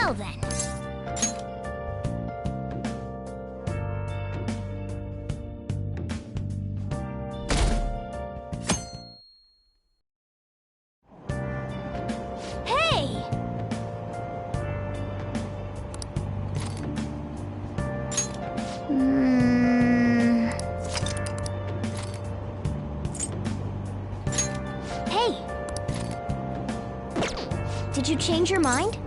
Well then. Hey! Hey! Did you change your mind?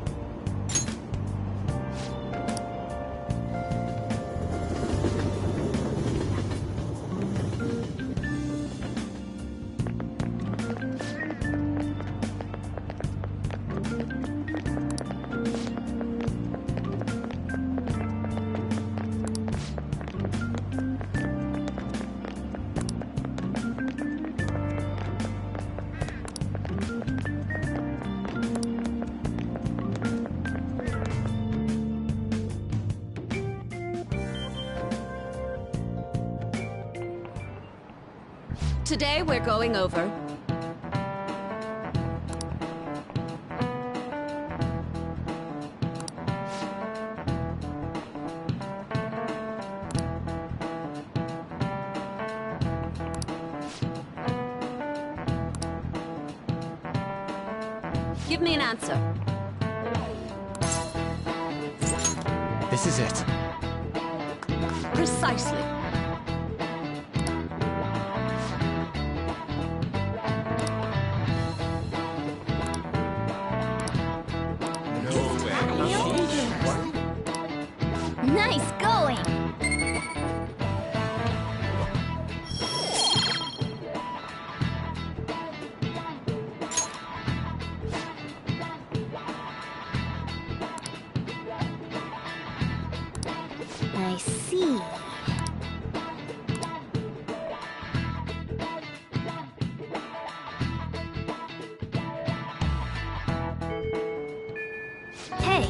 Today we're going over Give me an answer. This is it. Precisely. Nice going! I see. Hey!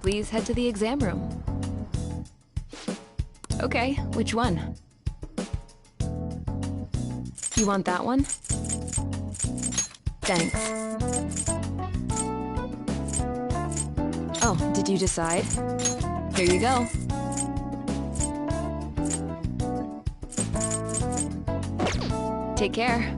Please head to the exam room. Okay, which one? You want that one? Thanks. Oh, did you decide? Here you go. Take care.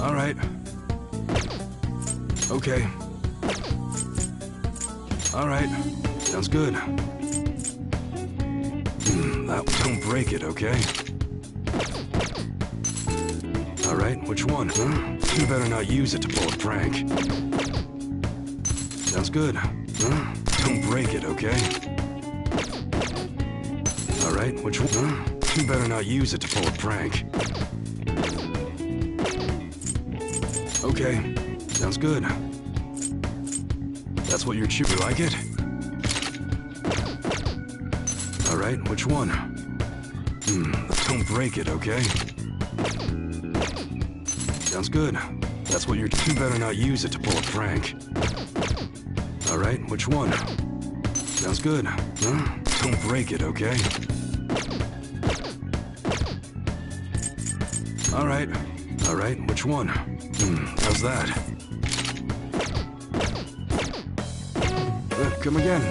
All right. Okay. All right. Sounds good. Don't break it, okay? All right, which one, huh? You better not use it to pull a prank. Sounds good. Huh? Don't break it, okay? All right, which one, huh? You better not use it to pull a prank. Okay, sounds good. That's what you're chewing. You like it? All right, which one? Don't break it, okay? Sounds good. That's what you're... You better not use it to pull a prank. All right, which one? Sounds good. Huh? Don't break it, okay? All right. All right, which one? How's that? Come again.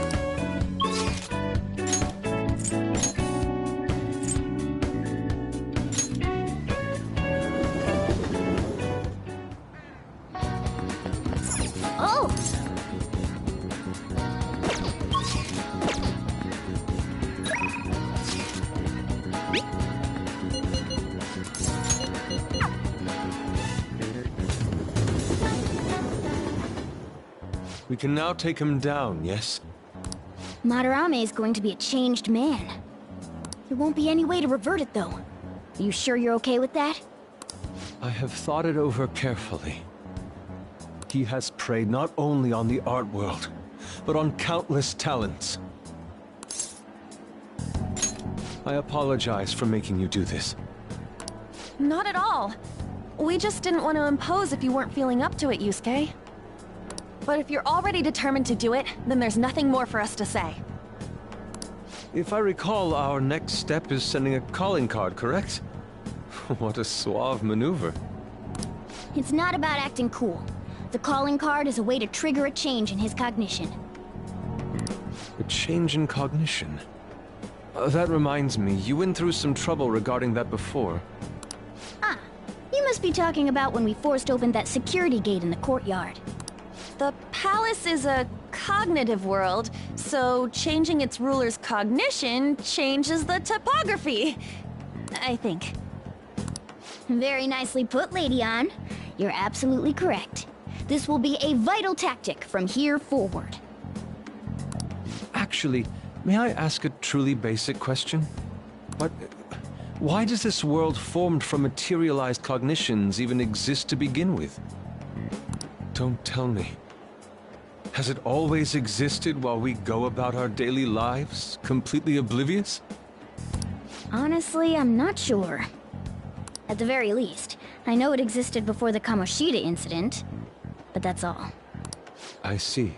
Oh! We can now take him down, yes? Madarame is going to be a changed man. There won't be any way to revert it, though. Are you sure you're okay with that? I have thought it over carefully. He has preyed not only on the art world, but on countless talents. I apologize for making you do this. Not at all. We just didn't want to impose if you weren't feeling up to it, Yusuke. But if you're already determined to do it, then there's nothing more for us to say. If I recall, our next step is sending a calling card, correct? What a suave maneuver. It's not about acting cool. The calling card is a way to trigger a change in his cognition. A change in cognition. That reminds me, you went through some trouble regarding that before. Ah, you must be talking about when we forced open that security gate in the courtyard. The palace is a cognitive world, so changing its ruler's cognition changes the topography. I think. Very nicely put, Lady Ann. You're absolutely correct. This will be a vital tactic from here forward. Actually, may I ask a truly basic question? Why does this world formed from materialized cognitions even exist to begin with? Don't tell me. Has it always existed while we go about our daily lives, completely oblivious? Honestly, I'm not sure. At the very least, I know it existed before the Kamoshida incident, but that's all. I see.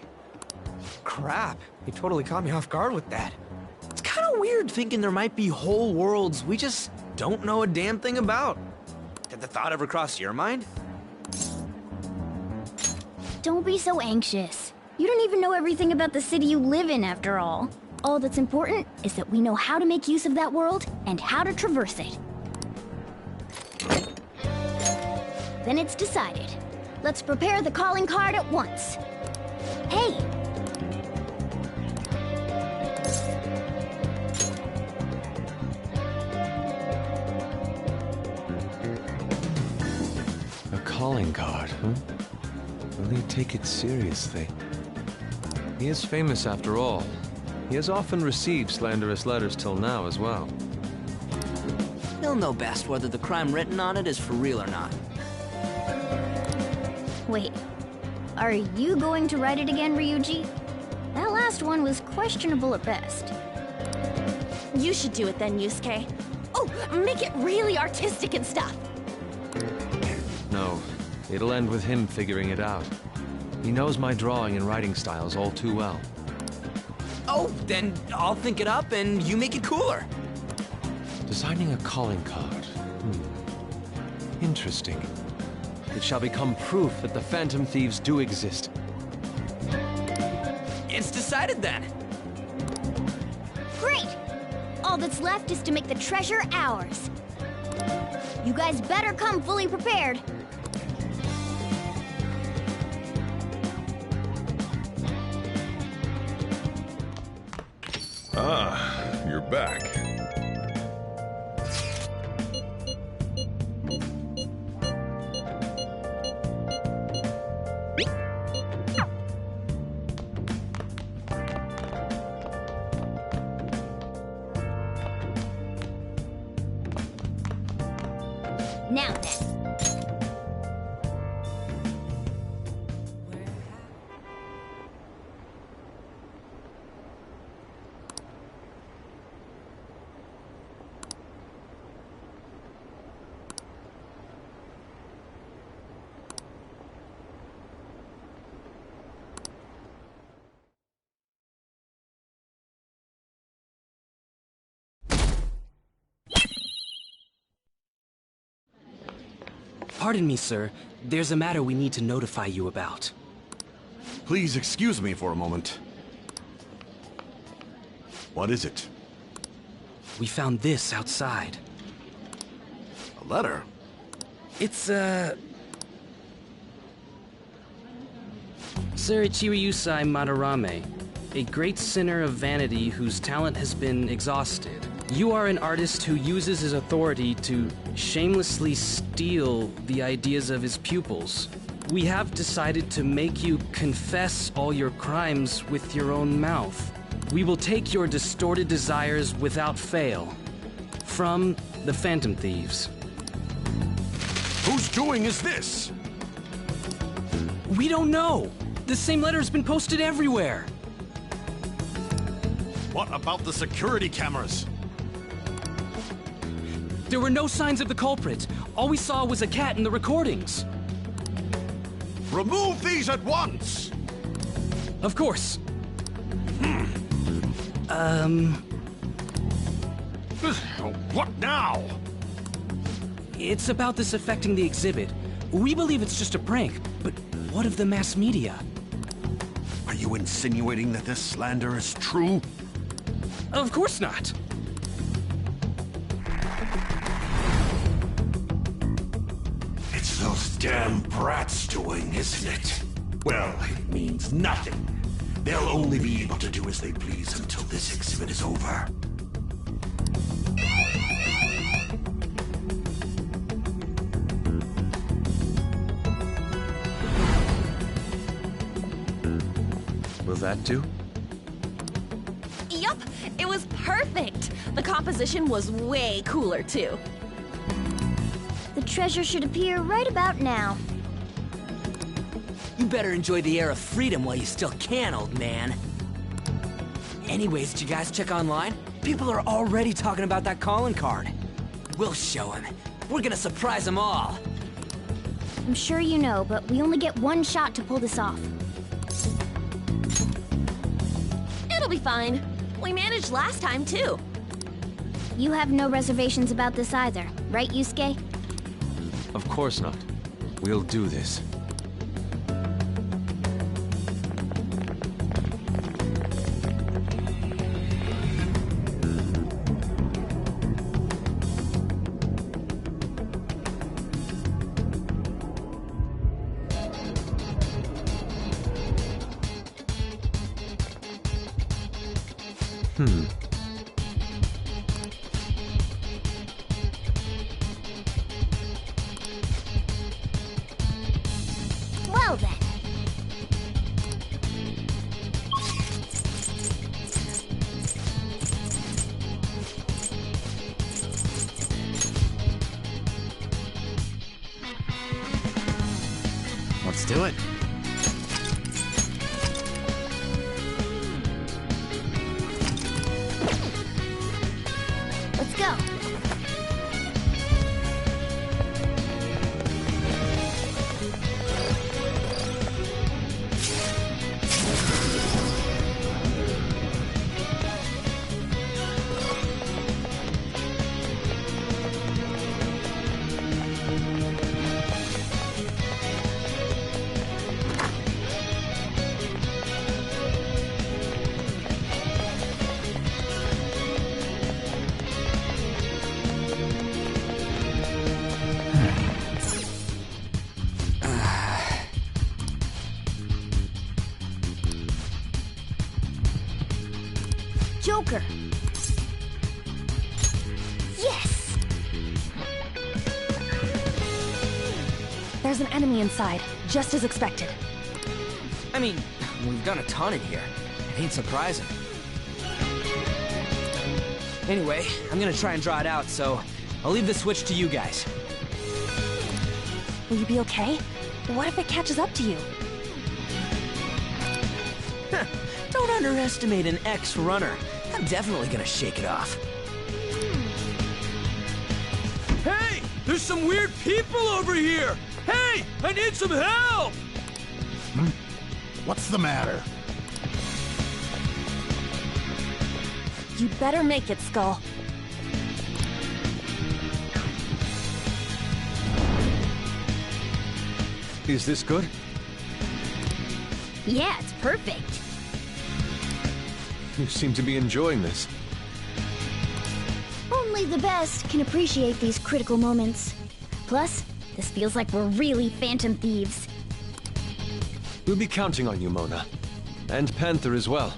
Crap, you totally caught me off guard with that. It's kind of weird thinking there might be whole worlds we just don't know a damn thing about. Did the thought ever cross your mind? Don't be so anxious. You don't even know everything about the city you live in, after all. All that's important is that we know how to make use of that world and how to traverse it. Then it's decided. Let's prepare the calling card at once. Hey! A calling card, huh? Will he take it seriously? He is famous after all. He has often received slanderous letters till now as well. He'll know best whether the crime written on it is for real or not. Wait, are you going to write it again, Ryuji? That last one was questionable at best. You should do it then, Yusuke. Oh, make it really artistic and stuff. No, it'll end with him figuring it out. He knows my drawing and writing styles all too well. Oh, then I'll think it up and you make it cooler. Designing a calling card. Interesting. It shall become proof that the Phantom Thieves do exist. It's decided then. Great! All that's left is to make the treasure ours. You guys better come fully prepared. Ah, you're back. Now then. Pardon me, sir. There's a matter we need to notify you about. Please excuse me for a moment. What is it? We found this outside. A letter? It's, Sir Ichiryusai Madarame, a great sinner of vanity whose talent has been exhausted. You are an artist who uses his authority to shamelessly steal the ideas of his pupils. We have decided to make you confess all your crimes with your own mouth. We will take your distorted desires without fail. From the Phantom Thieves. Whose doing is this? We don't know! The same letter's been posted everywhere! What about the security cameras? There were no signs of the culprit. All we saw was a cat in the recordings. Remove these at once! Of course. What now? It's about this affecting the exhibit. We believe it's just a prank, but what of the mass media? Are you insinuating that this slander is true? Of course not. It's those damn brats doing, isn't it? Well, it means nothing. They'll only be able to do as they please until this exhibit is over. Will that do? Yup, it was perfect. The composition was way cooler, too. The treasure should appear right about now. You better enjoy the air of freedom while you still can, old man. Anyways, did you guys check online? People are already talking about that calling card. We'll show him. We're gonna surprise them all. I'm sure you know, but we only get one shot to pull this off. It'll be fine. We managed last time, too. You have no reservations about this either, right, Yusuke? Of course not. We'll do this. Well then. Let's do it. Let's go. Joker. Yes! There's an enemy inside, just as expected. I mean, we've done a ton in here. It ain't surprising. Anyway, I'm gonna try and draw it out, so I'll leave the switch to you guys. Will you be okay? What if it catches up to you? Don't underestimate an ex-runner. I'm definitely gonna shake it off. Hey! There's some weird people over here! Hey! I need some help! What's the matter? You better make it, Skull. Is this good? Yeah, it's perfect. You seem to be enjoying this. Only the best can appreciate these critical moments. Plus, this feels like we're really Phantom Thieves. We'll be counting on you, Mona. And Panther as well.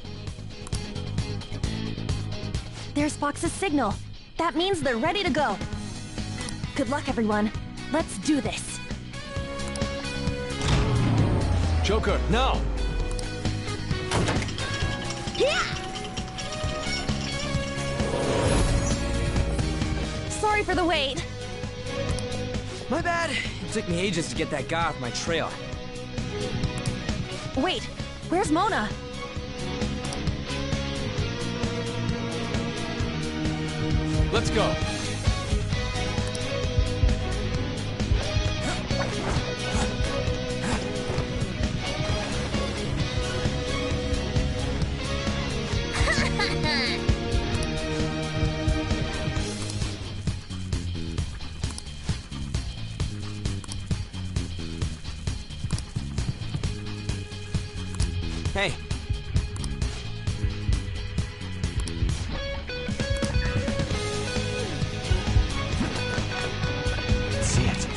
There's Fox's signal. That means they're ready to go. Good luck, everyone. Let's do this. Joker, now! Yeah! for the wait. My bad. It took me ages to get that guy off my trail. Wait, where's Mona? Let's go. Hey. See it.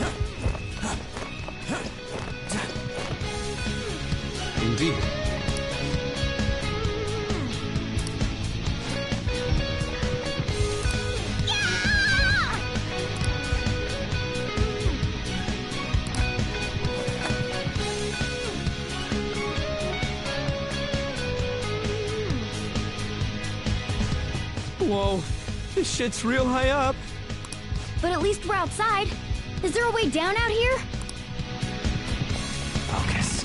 Indeed. Whoa, this shit's real high up. But at least we're outside. Is there a way down out here? Focus.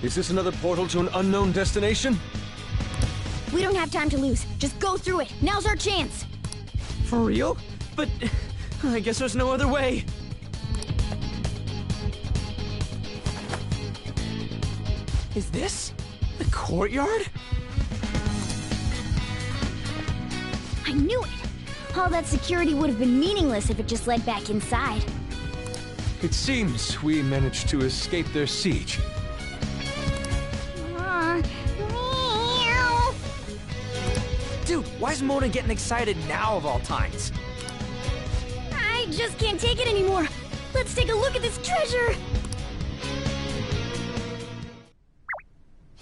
Is this another portal to an unknown destination? We don't have time to lose. Just go through it. Now's our chance. For real? But I guess there's no other way. Is this the courtyard? I knew it. All that security would have been meaningless if it just led back inside. It seems we managed to escape their siege. Meow. Dude, why is Mona getting excited now of all times? I just can't take it anymore. Let's take a look at this treasure.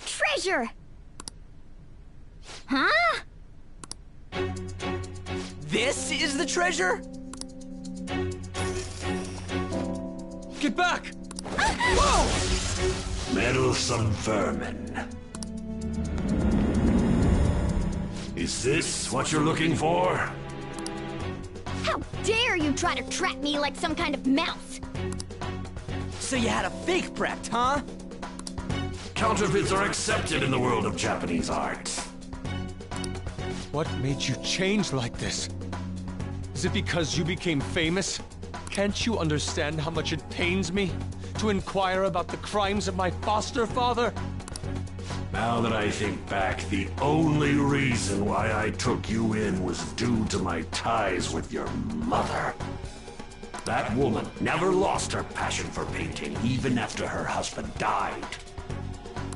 Treasure! Huh? This is the treasure? Get back! Whoa! Meddlesome vermin. Is this what you're looking for? How dare you try to trap me like some kind of mouse? So you had a fake Brecht, huh? Counterfeits are accepted in the world of Japanese art. What made you change like this? Is it because you became famous? Can't you understand how much it pains me to inquire about the crimes of my foster father? Now that I think back, the only reason why I took you in was due to my ties with your mother. That woman never lost her passion for painting, even after her husband died.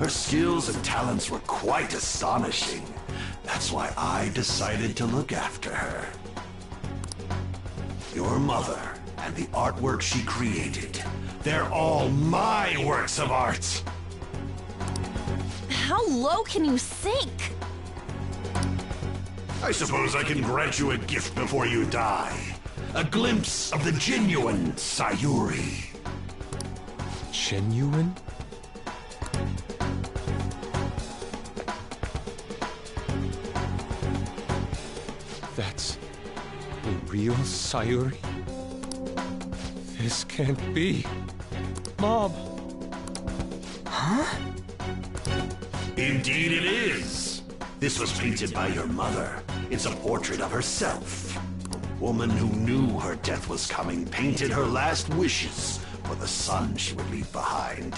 Her skills and talents were quite astonishing. That's why I decided to look after her. Your mother and the artwork she created, they're all my works of art. How low can you sink? I suppose I can grant you a gift before you die. A glimpse of the genuine Sayuri. Genuine? That's a real Sayuri? This can't be. Mom! Huh? Indeed it is. This was painted by your mother. It's a portrait of herself. A woman who knew her death was coming, painted her last wishes for the son she would leave behind.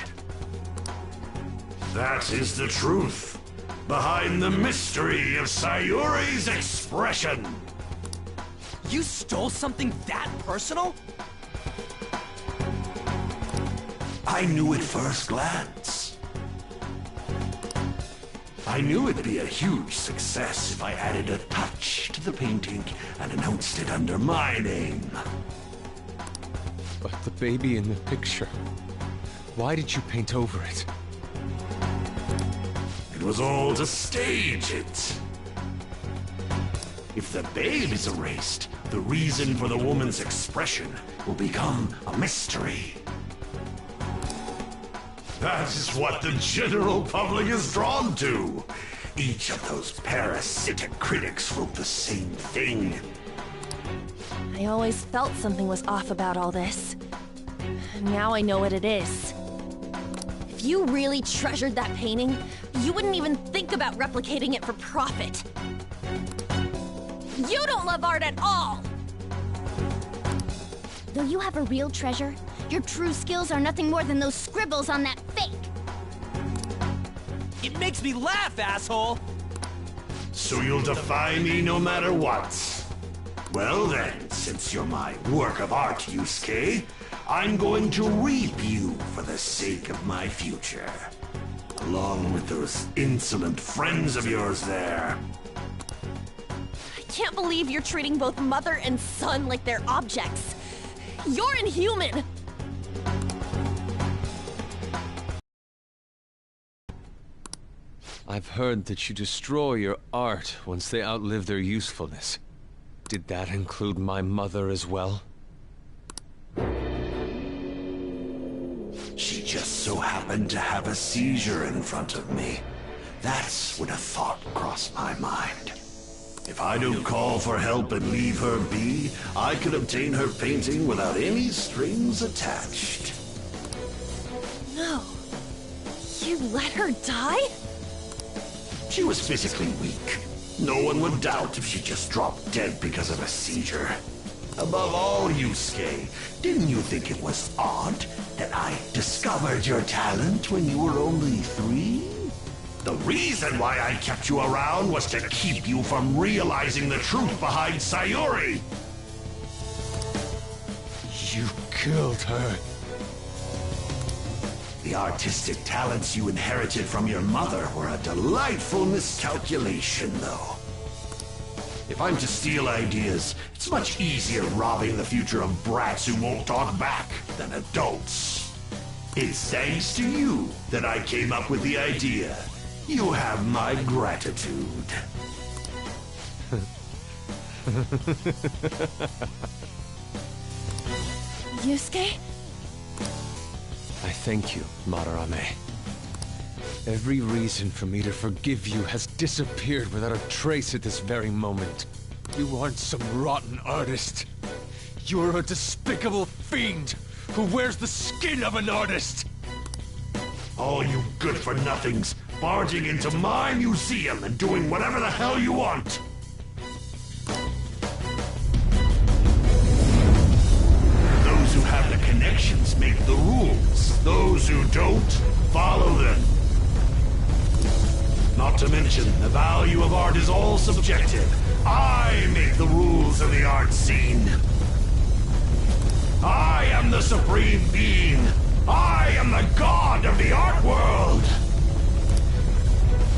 That is the truth behind the mystery of Sayuri's expression. You stole something that personal? I knew at first glance. I knew it'd be a huge success if I added a touch to the painting and announced it under my name. But the baby in the picture, why did you paint over it? It was all to stage it. If the babe is erased, the reason for the woman's expression will become a mystery. That is what the general public is drawn to. Each of those parasitic critics wrote the same thing. I always felt something was off about all this. Now I know what it is. If you really treasured that painting, you wouldn't even think about replicating it for profit. You don't love art at all! Though you have a real treasure, your true skills are nothing more than those scribbles on that fake. It makes me laugh, asshole! So you'll defy me no matter what? Well then, since you're my work of art, Yusuke, I'm going to reap you for the sake of my future. Along with those insolent friends of yours there. I can't believe you're treating both mother and son like they're objects. You're inhuman! I've heard that you destroy your art once they outlive their usefulness. Did that include my mother as well? She just so happened to have a seizure in front of me. That's when a thought crossed my mind. If I don't call for help and leave her be, I could obtain her painting without any strings attached. No. You let her die? She was physically weak. No one would doubt if she just dropped dead because of a seizure. Above all, Yusuke, didn't you think it was odd that I discovered your talent when you were only 3? The reason why I kept you around was to keep you from realizing the truth behind Sayuri! You killed her. The artistic talents you inherited from your mother were a delightful miscalculation, though. If I'm to steal ideas, it's much easier robbing the future of brats who won't talk back than adults. It's thanks to you that I came up with the idea. You have my gratitude. Yusuke? I thank you, Madarame. Every reason for me to forgive you has disappeared without a trace at this very moment. You aren't some rotten artist. You're a despicable fiend who wears the skin of an artist! All you good-for-nothings barging into my museum and doing whatever the hell you want! Those who have the connections make the rules. Those who don't, follow them. Not to mention, the value of art is all subjective. I make the rules of the art scene. I am the supreme being. I am the god of the art world.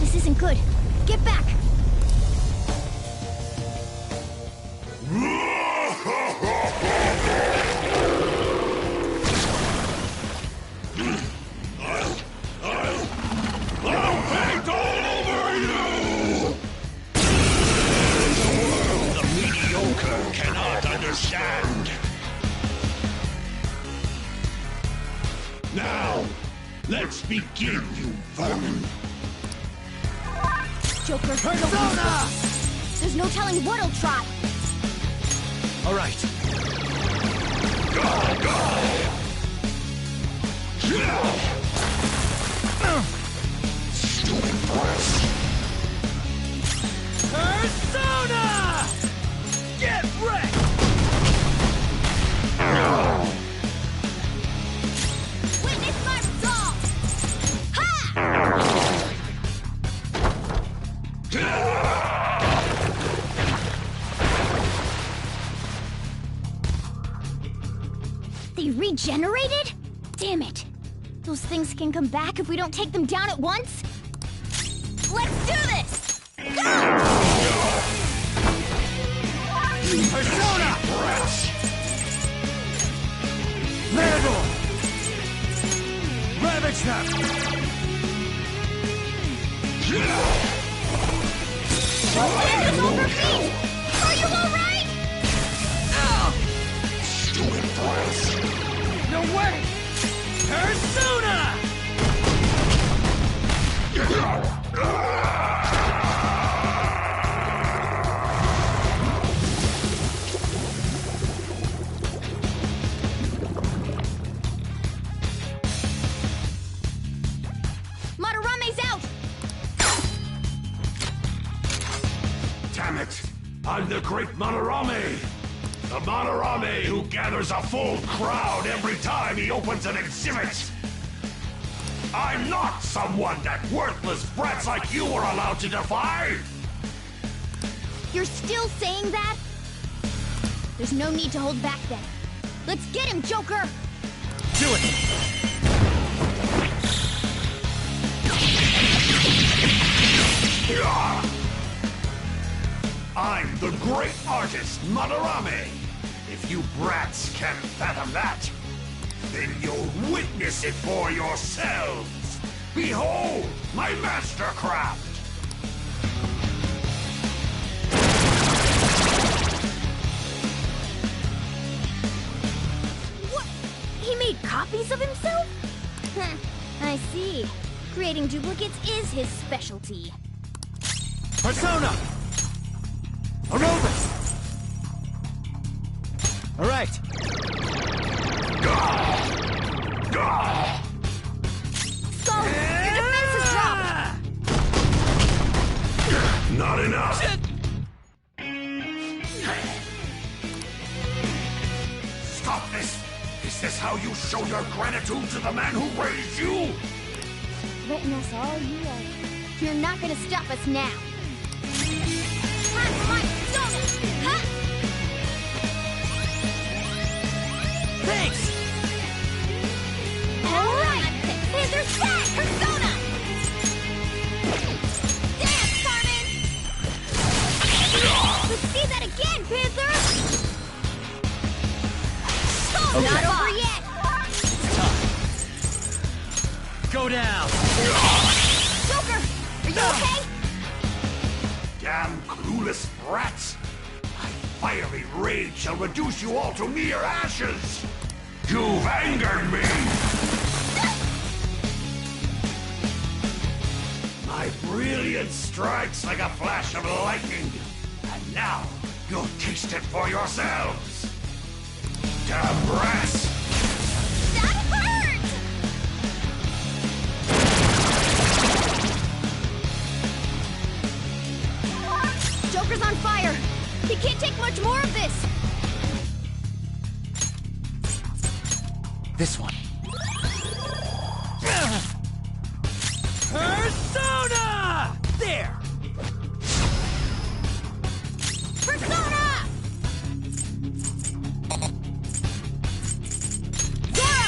This isn't good. Get back! I'll paint all over you! The mediocre cannot understand. Now, let's begin, you vermin. Joker, Persona! There's no telling what he'll try. All right. Stupid brats. Persona! Get wrecked! Witness my resolve! Ha! They regenerated? Damn it. Those things can come back if we don't take them down at once? Let's do this! Go! Persona! Brats! Vandal! Ravage them! It's over me! you alright? Stupid brass! No way! Persona! Madarame's out! Damn it! I'm the great Madarame! The Madarame who gathers a full crowd every time he opens an exhibit! I'm not someone that worthless brats like you are allowed to defy! You're still saying that? There's no need to hold back then. Let's get him, Joker! Do it! I'm the great artist, Madarame! If you brats can fathom that, then you'll witness it for yourselves! Behold, my mastercraft! What? He made copies of himself? I see. Creating duplicates is his specialty. Persona! Aerobics! Alright. Skull, your defenses dropped! Not enough! Stop this! Is this how you show your gratitude to the man who raised you? Threaten us all you like. You're not gonna stop us now. Thanks! Alright! There's that! Persona! Dance, Carmen! Let's see that again, Panther! Oh, Okay. not over yet! Go down! Joker! Are you okay? Damn clueless brats! My fiery rage shall reduce you all to mere ashes! You've angered me! My brilliance strikes like a flash of lightning! And now, you'll taste it for yourselves! Damn brats! That hurt! Joker's on fire! He can't take much more of this! This one. Persona! There! Persona! Zoro!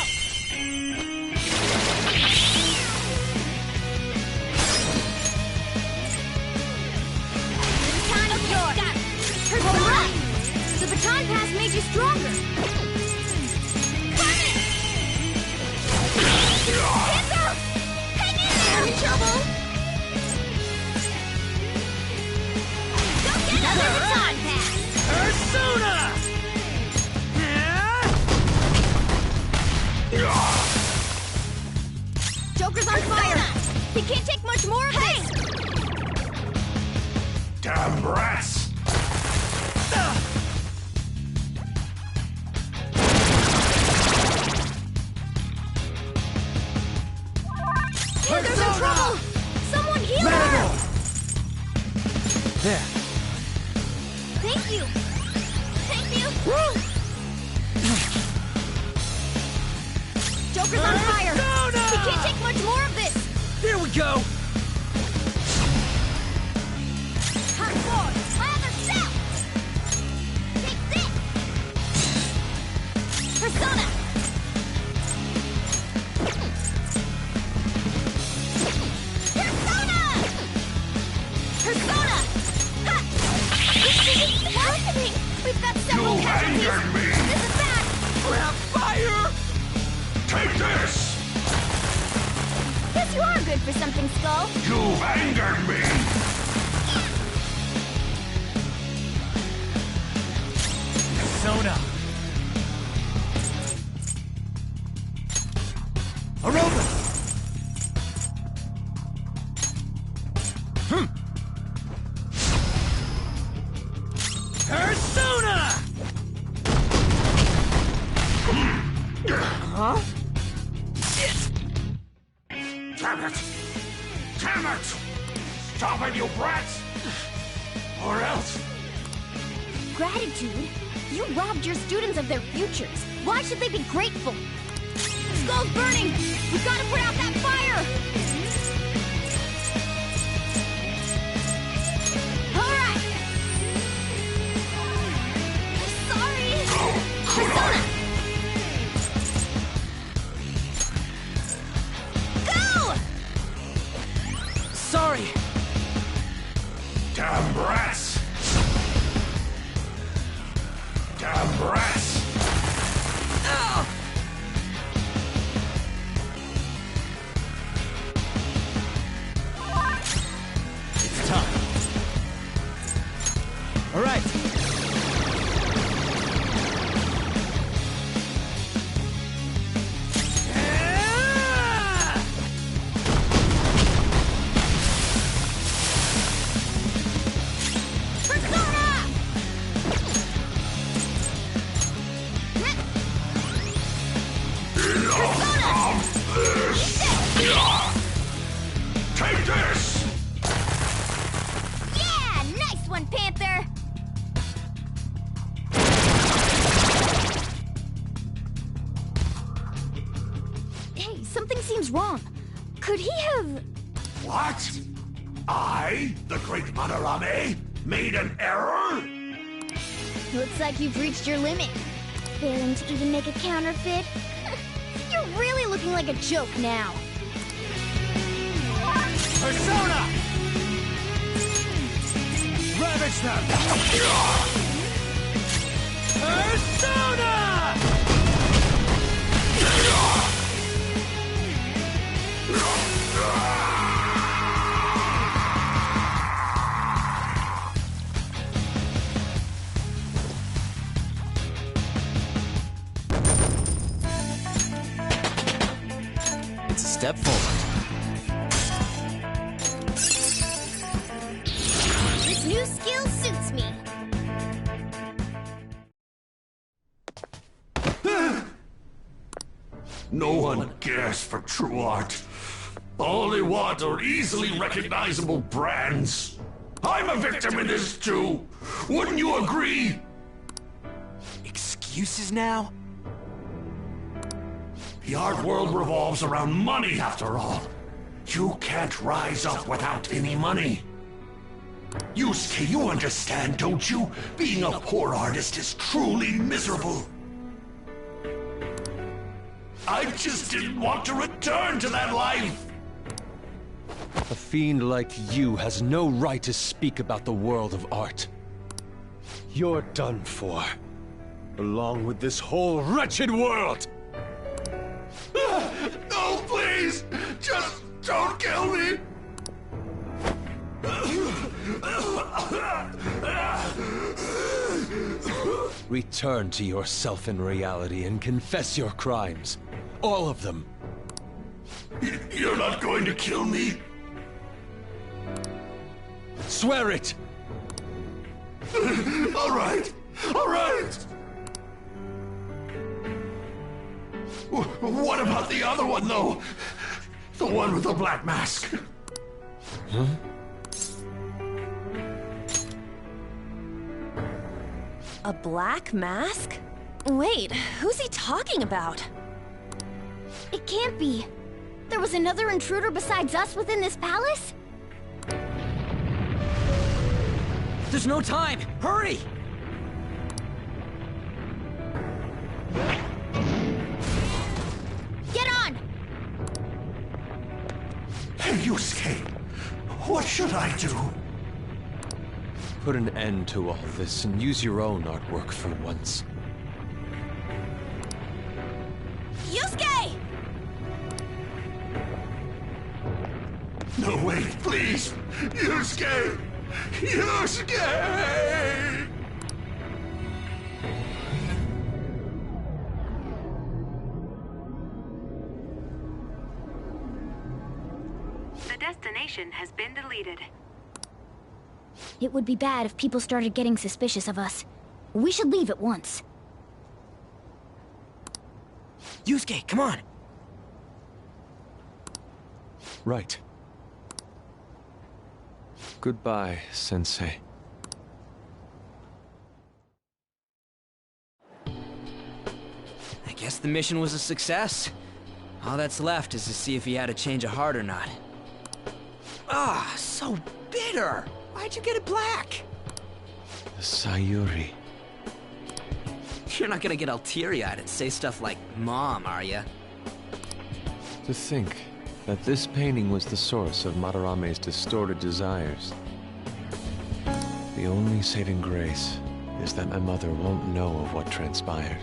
The baton is yours! Got it! Persona! The baton pass made you stronger! Carmen! Panther! Hang in there! I'm in trouble! Go get another baton pass! Persona! Joker's on fire! He can't take much more of this! Damn brats! Panther's in trouble! Someone heal her! There. Thank you! Thank you! Joker's on fire! He can't take much more of this! There we go! Hot sword! My other self! Take this! Persona! Persona! Persona! Ha! This isn't happening! We've got several You casualties! angered me! This is bad! Grab fire! Take this! Guess you are good for something, Skull. You've angered me! Persona! Aroba! Persona! Huh? Damn it! Damn it! Stop it, you brats! Or else... Gratitude? You robbed your students of their futures. Why should they be grateful? Skull's burning! We've got to put out that fire! Alright! Sorry! Persona! Go! Sorry! Damn brats! Damn brats! Oh! It's time. All right. Take this! Yeah! Nice one, Panther! Hey, something seems wrong. Could he have... What? I, the great Madarame, made an error? Looks like you've reached your limit. Failing to even make a counterfeit? You're really looking like a joke now. Persona! Ravage them! Persona! It's a step forward. This new skill suits me. No one cares for true art. All they want are easily recognizable brands. I'm a victim in this too. Wouldn't you agree? Excuses now? The art world revolves around money, after all. You can't rise up without any money. Yusuke, you understand, don't you? Being a poor artist is truly miserable. I just didn't want to return to that life. A fiend like you has no right to speak about the world of art. You're done for. Along with this whole wretched world! No, please! Just don't kill me! Return to yourself in reality and confess your crimes. All of them. You're not going to kill me? Swear it! All right! All right! What about the other one, though? The one with the black mask? Huh? A black mask? Wait, who's he talking about? It can't be. There was another intruder besides us within this palace? There's no time! Hurry! Get on! Hey, Yusuke, what should I do? Put an end to all this and use your own artwork for once. Yusuke! No, wait, please! Yusuke! Yusuke! mission has been deleted. It would be bad if people started getting suspicious of us. We should leave at once. Yusuke, come on! Right. Goodbye, Sensei. I guess the mission was a success. All that's left is to see if he had a change of heart or not. Ah, so bitter! Why'd you get it black? The Sayuri. You're not gonna get all teary-eyed and say stuff like, Mom, are ya? To think that this painting was the source of Madarame's distorted desires. The only saving grace is that my mother won't know of what transpired.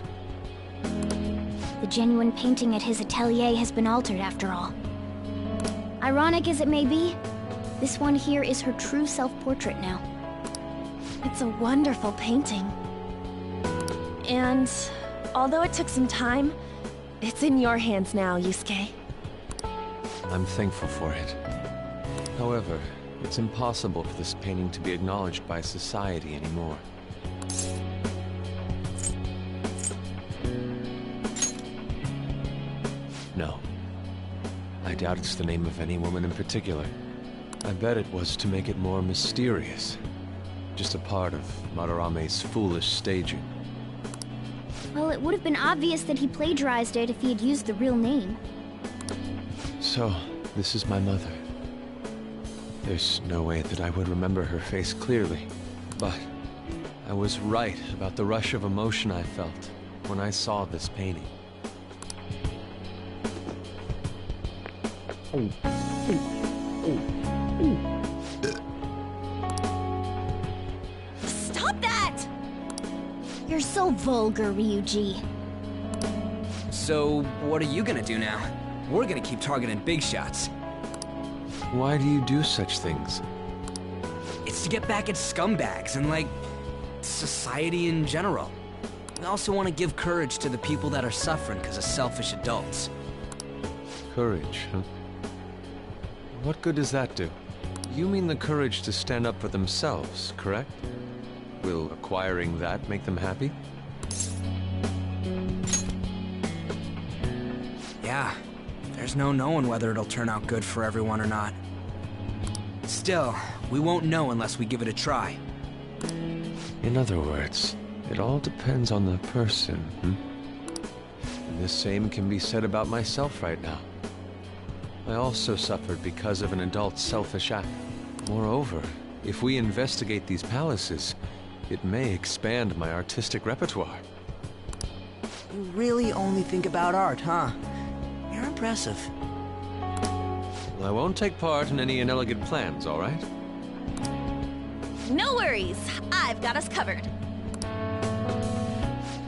The genuine painting at his atelier has been altered after all. Ironic as it may be, this one here is her true self-portrait now. It's a wonderful painting. And although it took some time, it's in your hands now, Yusuke. I'm thankful for it. However, it's impossible for this painting to be acknowledged by society anymore. No. I doubt it's the name of any woman in particular. I bet it was to make it more mysterious. Just a part of Madarame's foolish staging. Well, it would have been obvious that he plagiarized it if he had used the real name. So, this is my mother. There's no way that I would remember her face clearly, but I was right about the rush of emotion I felt when I saw this painting. Stop that! You're so vulgar, Ryuji. So, what are you gonna do now? We're gonna keep targeting big shots. Why do you do such things? It's to get back at scumbags and, like, society in general. We also want to give courage to the people that are suffering because of selfish adults. Courage, huh? What good does that do? You mean the courage to stand up for themselves, correct? Will acquiring that make them happy? Yeah, there's no knowing whether it'll turn out good for everyone or not. Still, we won't know unless we give it a try. In other words, it all depends on the person, hmm? And the same can be said about myself right now. I also suffered because of an adult's selfish act. Moreover, if we investigate these palaces, it may expand my artistic repertoire. You really only think about art, huh? You're impressive. Well, I won't take part in any inelegant plans, all right? No worries, I've got us covered.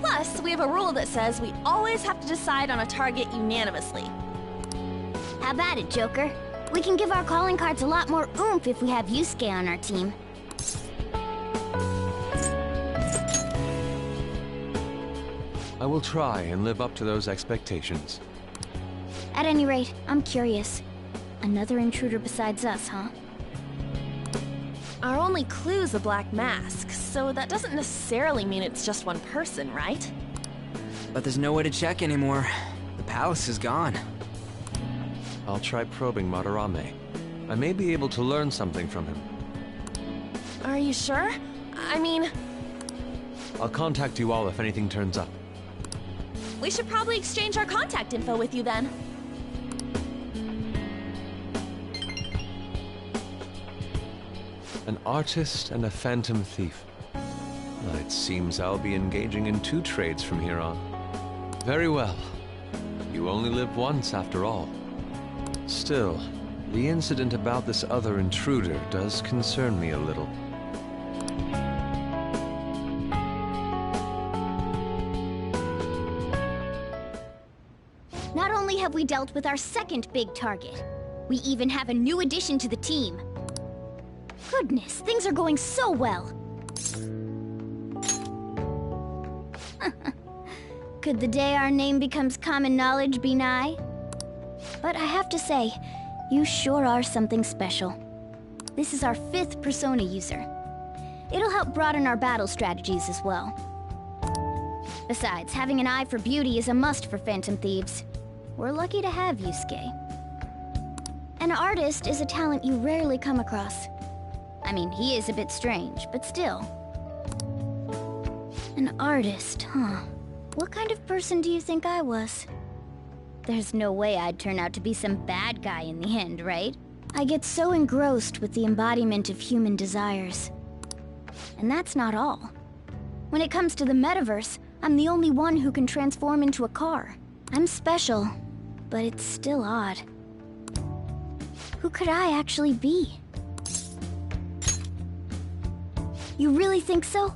Plus, we have a rule that says we always have to decide on a target unanimously. How about it, Joker? We can give our calling cards a lot more oomph if we have Yusuke on our team. I will try and live up to those expectations. At any rate, I'm curious. Another intruder besides us, huh? Our only clue's a black mask, so that doesn't necessarily mean it's just one person, right? But there's no way to check anymore. The palace is gone. I'll try probing Madarame. I may be able to learn something from him. Are you sure? I mean... I'll contact you all if anything turns up. We should probably exchange our contact info with you then. An artist and a phantom thief. Well, it seems I'll be engaging in two trades from here on. Very well. You only live once, after all. Still, the incident about this other intruder does concern me a little. Not only have we dealt with our second big target, we even have a new addition to the team. Goodness, things are going so well. Could the day our name becomes common knowledge be nigh? But I have to say, You sure are something special. This is our 5th persona user. It'll help broaden our battle strategies as well. Besides, having an eye for beauty is a must for Phantom Thieves. We're lucky to have Yusuke. An artist is a talent you rarely come across. I mean, he is a bit strange, but still. An artist, huh? What kind of person do you think I was? There's no way I'd turn out to be some bad guy in the end, right? I get so engrossed with the embodiment of human desires. And that's not all. When it comes to the metaverse, I'm the only one who can transform into a car. I'm special, but it's still odd. Who could I actually be? You really think so?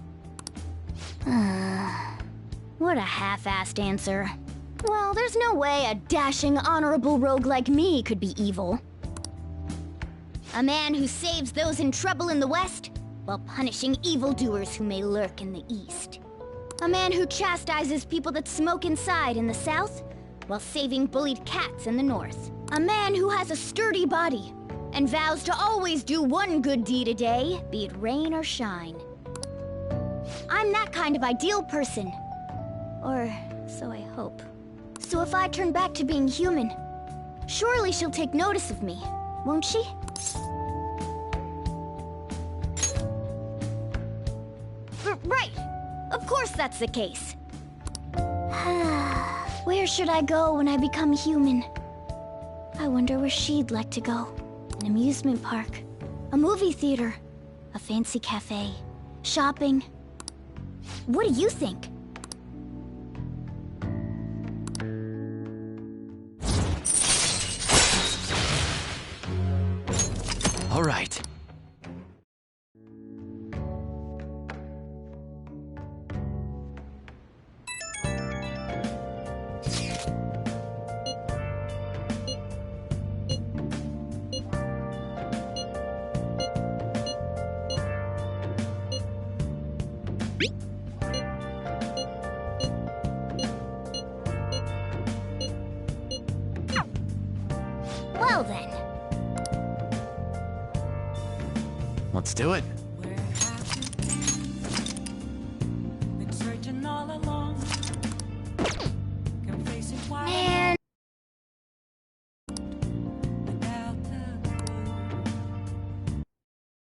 What a half-assed answer. Well, there's no way a dashing, honorable rogue like me could be evil. A man who saves those in trouble in the West, while punishing evildoers who may lurk in the East. A man who chastises people that smoke inside in the South, while saving bullied cats in the North. A man who has a sturdy body, and vows to always do one good deed a day, be it rain or shine. I'm that kind of ideal person. Or so I hope. So if I turn back to being human, surely she'll take notice of me, won't she? Right! Of course that's the case. Where should I go when I become human? I wonder where she'd like to go. An amusement park, a movie theater, a fancy cafe, shopping. What do you think? All right. Well then. Let's do it.